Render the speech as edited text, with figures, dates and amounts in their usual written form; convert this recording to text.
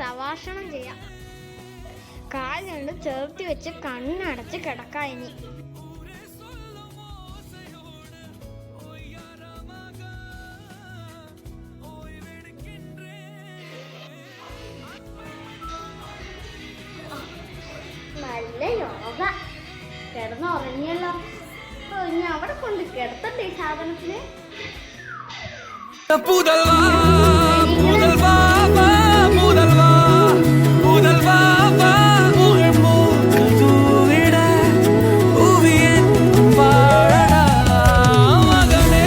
സവാഷണം ചെയ്യാം. കാലുകൊണ്ട് ചേർത്തി വെച്ച് കണ്ണടച്ച് കിടക്കാം. ഇനി നല്ല യോഗ. കിടന്നുറങ്ങിയല്ലോ. ഇനി അവിടെ കൊണ്ട് കിടത്തട്ടെ ഈ സാധനത്തിന്.